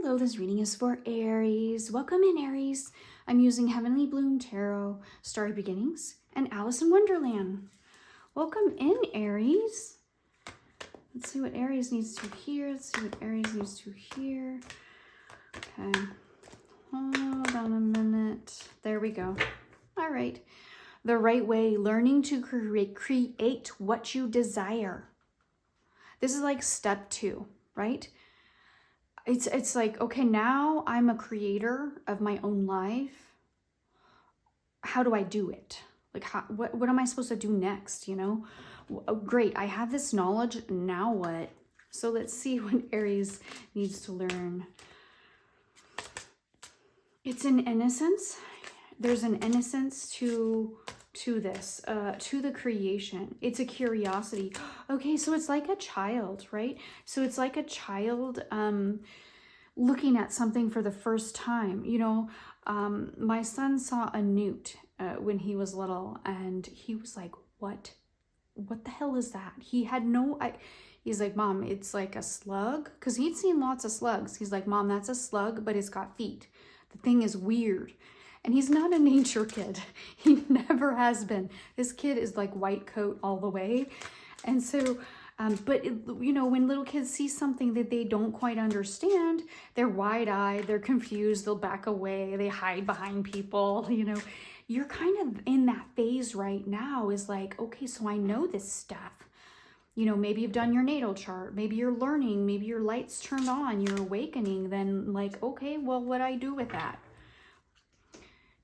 Hello, this reading is for Aries. Welcome in, Aries. I'm using Heavenly Bloom Tarot, Starry Beginnings, and Alice in Wonderland. Welcome in, Aries. Let's see what Aries needs to hear. Let's see what Aries needs to hear. Okay. Hold on a minute. There we go. All right. The right way, learning to create what you desire. This is like step 2, right? It's like, okay, now I'm a creator of my own life. How do I do it? Like, what am I supposed to do next, you know? Great, I have this knowledge, now what? So let's see what Aries needs to learn. It's an innocence. There's an innocence to this, to the creation. It's a curiosity. Okay, so it's like a child, right? So it's like a child looking at something for the first time. You know, my son saw a newt when he was little, and he was like, what the hell is that? He had he's like, Mom, it's like a slug, because he'd seen lots of slugs. He's like, Mom, that's a slug, but it's got feet. The thing is weird. And he's not a nature kid. He never has been. This kid is like white coat all the way. And so, but you know, when little kids see something that they don't quite understand, they're wide-eyed, they're confused, they'll back away, they hide behind people, you know. You're kind of in that phase right now, is like, okay, so I know this stuff. You know, maybe you've done your natal chart, maybe you're learning, maybe your light's turned on, you're awakening, then like, okay, well, what do I do with that?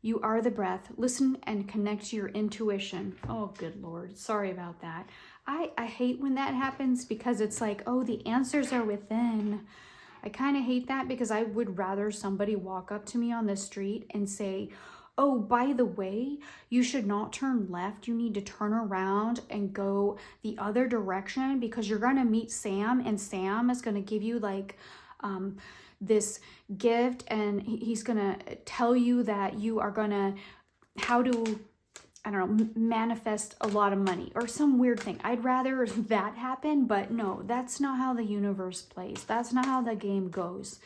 You are the breath. Listen and connect to your intuition. Oh, good Lord. Sorry about that. I hate when that happens, because it's like, oh, the answers are within. I kind of hate that, because I would rather somebody walk up to me on the street and say, oh, by the way, you should not turn left. You need to turn around and go the other direction, because you're going to meet Sam, and Sam is going to give you like this gift, and he's going to tell you that you are going to, how to, I don't know, manifest a lot of money or some weird thing. I'd rather that happen, but no, that's not how the universe plays. That's not how the game goes.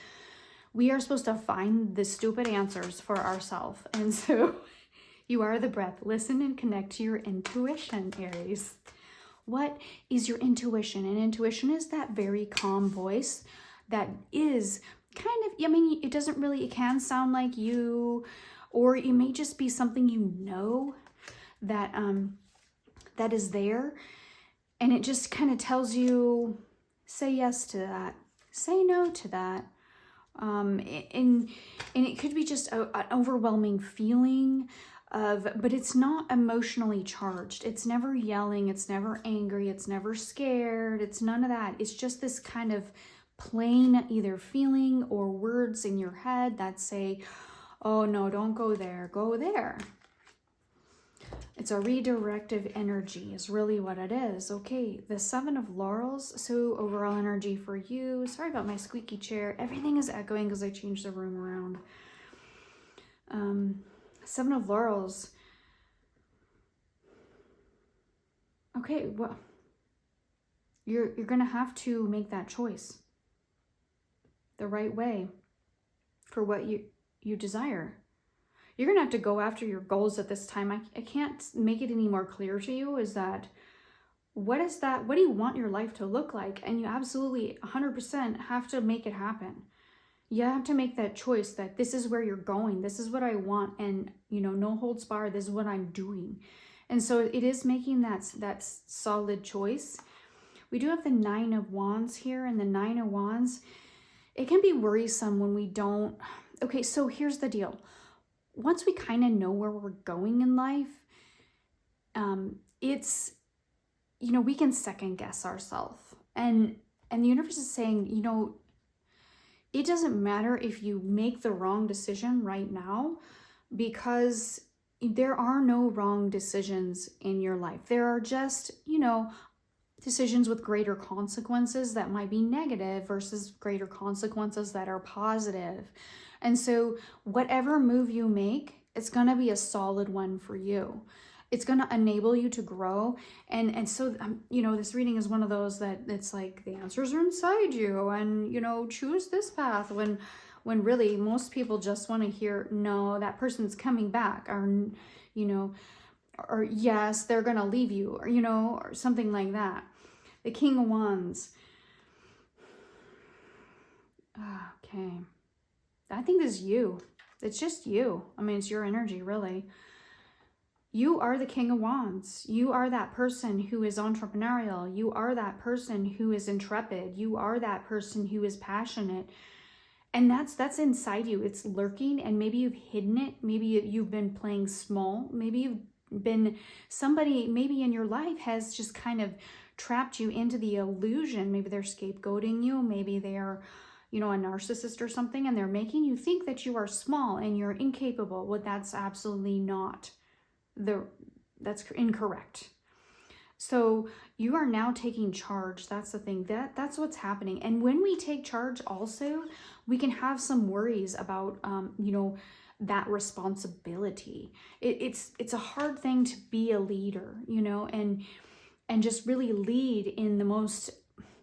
We are supposed to find the stupid answers for ourselves. And so you are the breath. Listen and connect to your intuition, Aries. What is your intuition? And intuition is that very calm voice that is kind of, I mean, it doesn't really, it can sound like you, or it may just be something you know that that is there, and it just kind of tells you, say yes to that, say no to that. And it could be just an overwhelming feeling of, but it's not emotionally charged. It's never yelling, it's never angry, it's never scared, it's none of that. It's just this kind of plain either feeling or words in your head that say, oh no, don't go there, go there. It's a redirective energy is really what it is. Okay, the 7 of Laurels. So overall energy for you. Sorry about my squeaky chair. Everything is echoing because I changed the room around. 7 of Laurels. Okay, well, you're going to have to make that choice the right way for what you desire. You're going to have to go after your goals at this time. I can't make it any more clear to you, is that what is that? What do you want your life to look like? And you absolutely 100% have to make it happen. You have to make that choice that this is where you're going. This is what I want. And, you know, no holds barred. This is what I'm doing. And so it is making that solid choice. We do have the 9 of Wands here, and the 9 of Wands, it can be worrisome when we don't. Okay, so here's the deal. Once we kind of know where we're going in life, it's, you know, we can second guess ourselves. And the universe is saying, you know, it doesn't matter if you make the wrong decision right now, because there are no wrong decisions in your life. There are just, you know, decisions with greater consequences that might be negative versus greater consequences that are positive. And so whatever move you make, it's going to be a solid one for you. It's going to enable you to grow. And so, you know, this reading is one of those that it's like the answers are inside you, and, you know, choose this path, when really most people just want to hear, no, that person's coming back, or, you know, or yes, they're going to leave you, or, you know, or something like that. The King of Wands. Okay. I think this is you. It's just you. I mean, it's your energy, really. You are the King of Wands. You are that person who is entrepreneurial. You are that person who is intrepid. You are that person who is passionate. And that's inside you. It's lurking, and maybe you've hidden it. Maybe you've been playing small. Maybe you've been, somebody maybe in your life has just kind of trapped you into the illusion. Maybe they're scapegoating you. Maybe they are, you know, a narcissist or something, and they're making you think that you are small and you're incapable. Well, that's absolutely not. That's incorrect. So you are now taking charge. That's the thing. That's what's happening. And when we take charge also, we can have some worries about, you know, that responsibility. It's a hard thing to be a leader, you know, and just really lead in the most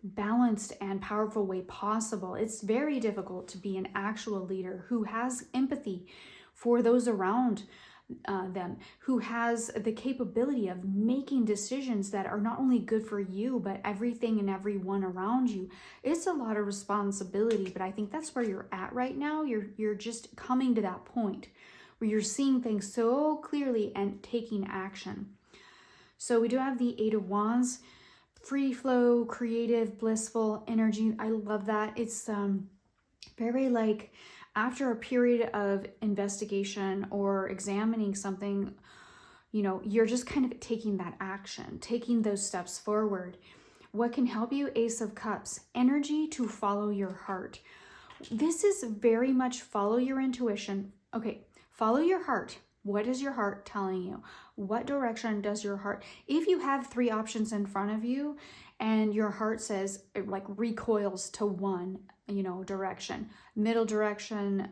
balanced and powerful way possible. It's very difficult to be an actual leader who has empathy for those around them, who has the capability of making decisions that are not only good for you, but everything and everyone around you. It's a lot of responsibility, but I think that's where you're at right now. You're just coming to that point where you're seeing things so clearly and taking action. So we do have the Eight of Wands, free flow, creative, blissful energy. I love that. It's very like, after a period of investigation or examining something, you know, you're just kind of taking that action, taking those steps forward. What can help you? Ace of Cups, energy to follow your heart. This is very much follow your intuition. Okay, follow your heart. What is your heart telling you? What direction does your heart? If you have three options in front of you and your heart says, it like recoils to one, you know, direction, middle direction,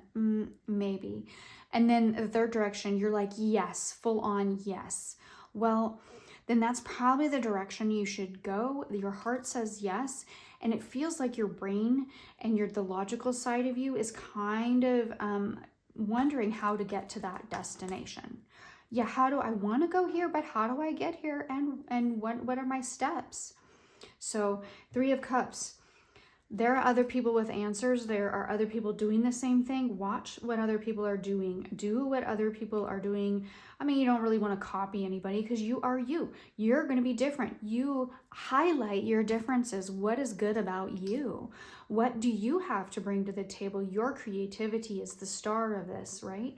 maybe. And then the third direction, you're like, yes, full on yes. Well, then that's probably the direction you should go. Your heart says yes. And it feels like your brain and the logical side of you is kind of wondering how to get to that destination. Yeah, how do I want to go here, but how do I get here? And what are my steps? So Three of Cups. There are other people with answers. There are other people doing the same thing. Watch what other people are doing. Do what other people are doing. I mean, you don't really want to copy anybody because you are you. You're going to be different. You highlight your differences. What is good about you? What do you have to bring to the table? Your creativity is the star of this, right?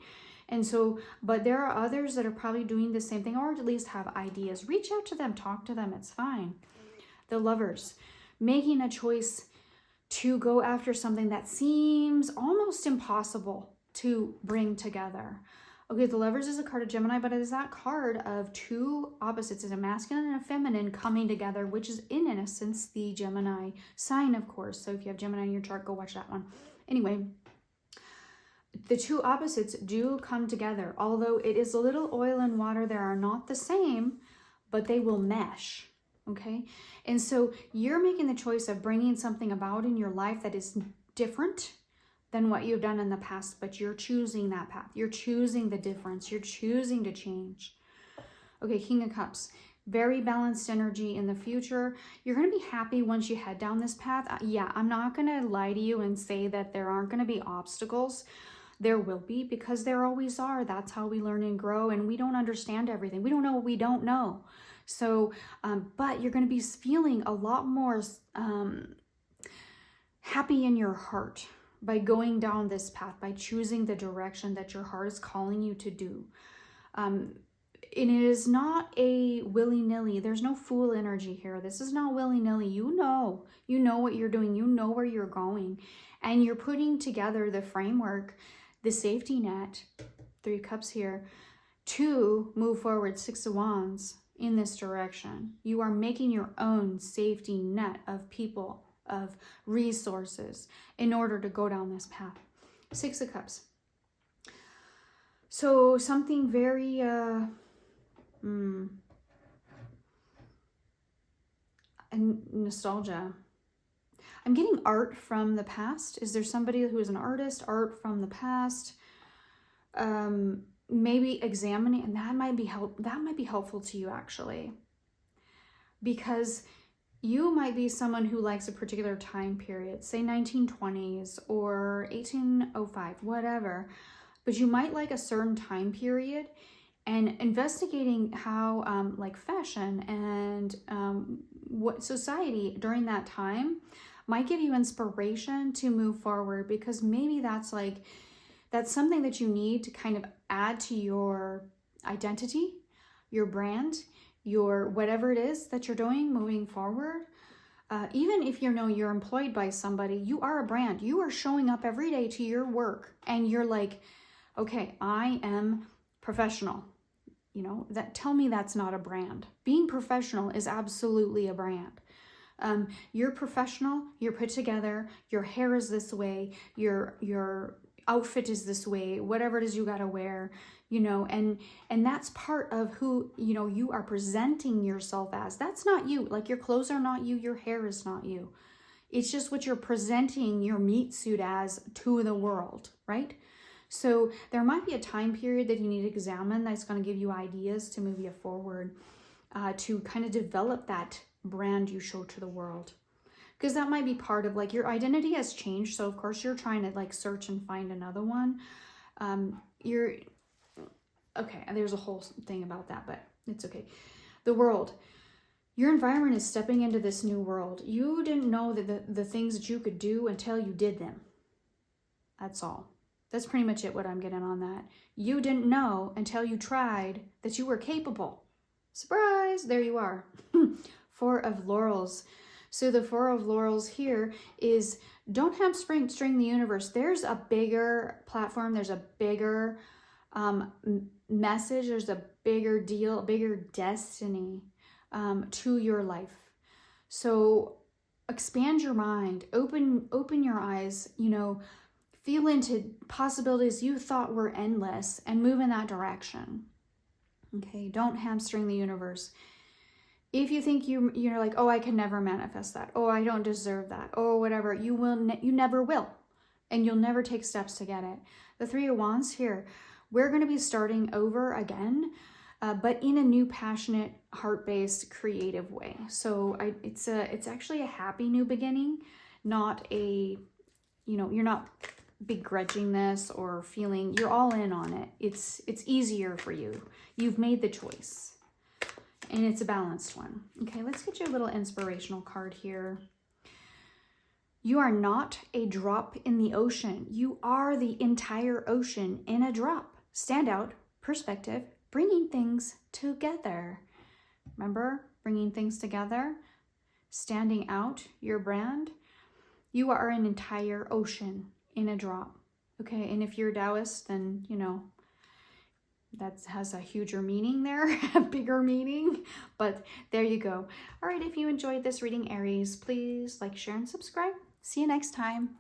And so, but there are others that are probably doing the same thing, or at least have ideas. Reach out to them, talk to them. It's fine. The Lovers, making a choice to go after something that seems almost impossible to bring together. Okay, the Lovers is a card of Gemini, but it is that card of two opposites. It's a masculine and a feminine coming together, which is in essence the Gemini sign, of course. So if you have Gemini in your chart, go watch that one. Anyway, the two opposites do come together. Although it is a little oil and water, they are not the same, but they will mesh. Okay, and so you're making the choice of bringing something about in your life that is different than what you've done in the past, but you're choosing that path. You're choosing the difference. You're choosing to change. Okay, King of Cups, very balanced energy in the future. You're going to be happy once you head down this path. Yeah, I'm not going to lie to you and say that there aren't going to be obstacles. There will be, because there always are. That's how we learn and grow, and we don't understand everything. We don't know what we don't know. So, but you're going to be feeling a lot more happy in your heart by going down this path, by choosing the direction that your heart is calling you to do. And it is not a willy-nilly. There's no fool energy here. This is not willy-nilly. You know what you're doing. You know where you're going. And you're putting together the framework, the safety net, Three Cups here, to move forward. Six of Wands. In this direction. You are making your own safety net of people, of resources in order to go down this path. Six of Cups. So something very And nostalgia. I'm getting art from the past. Is there somebody who is an artist? Art from the past. Maybe examining, and that might be helpful to you actually, because you might be someone who likes a particular time period, say 1920s or 1805, whatever, but you might like a certain time period, and investigating how like fashion and what society during that time might give you inspiration to move forward, because maybe that's something that you need to kind of add to your identity, your brand, your whatever it is that you're doing moving forward. Even if you're employed by somebody, you are a brand. You are showing up every day to your work and you're like, okay, I am professional. Tell me that's not a brand. Being professional is absolutely a brand. You're professional, you're put together, your hair is this way, your outfit is this way, whatever it is you gotta wear, and that's part of who, you are presenting yourself as. That's not you. Like, your clothes are not you, your hair is not you. It's just what you're presenting your meat suit as to the world, right? So there might be a time period that you need to examine that's going to give you ideas to move you forward, to kind of develop that brand you show to the world. Because that might be part of, like, your identity has changed. So of course you're trying to like search and find another one. Okay, there's a whole thing about that, but it's okay. The world. Your environment is stepping into this new world. You didn't know that the things that you could do until you did them. That's all. That's pretty much it, what I'm getting on that. You didn't know until you tried that you were capable. Surprise! There you are. Four of Laurels. So the Four of Laurels here is, don't hamstring the universe. There's a bigger platform. There's a bigger message. There's a bigger deal, a bigger destiny to your life. So expand your mind, open your eyes, feel into possibilities you thought were endless and move in that direction. Okay, don't hamstring the universe. If you think you're like, oh, I can never manifest that. Oh, I don't deserve that. Oh, whatever. You never will. And you'll never take steps to get it. The Three of Wands here, we're going to be starting over again, but in a new, passionate, heart-based, creative way. So it's actually a happy new beginning, not a, you're not begrudging this or feeling, you're all in on it. It's easier for you. You've made the choice. And it's a balanced one. Okay, let's get you a little inspirational card here. You are not a drop in the ocean. You are the entire ocean in a drop. Stand out, perspective, bringing things together. Remember, bringing things together, standing out, your brand. You are an entire ocean in a drop. Okay, and if you're Taoist, then, that has a huger meaning there, a bigger meaning, but there you go. All right, if you enjoyed this reading, Aries, please like, share, and subscribe. See you next time.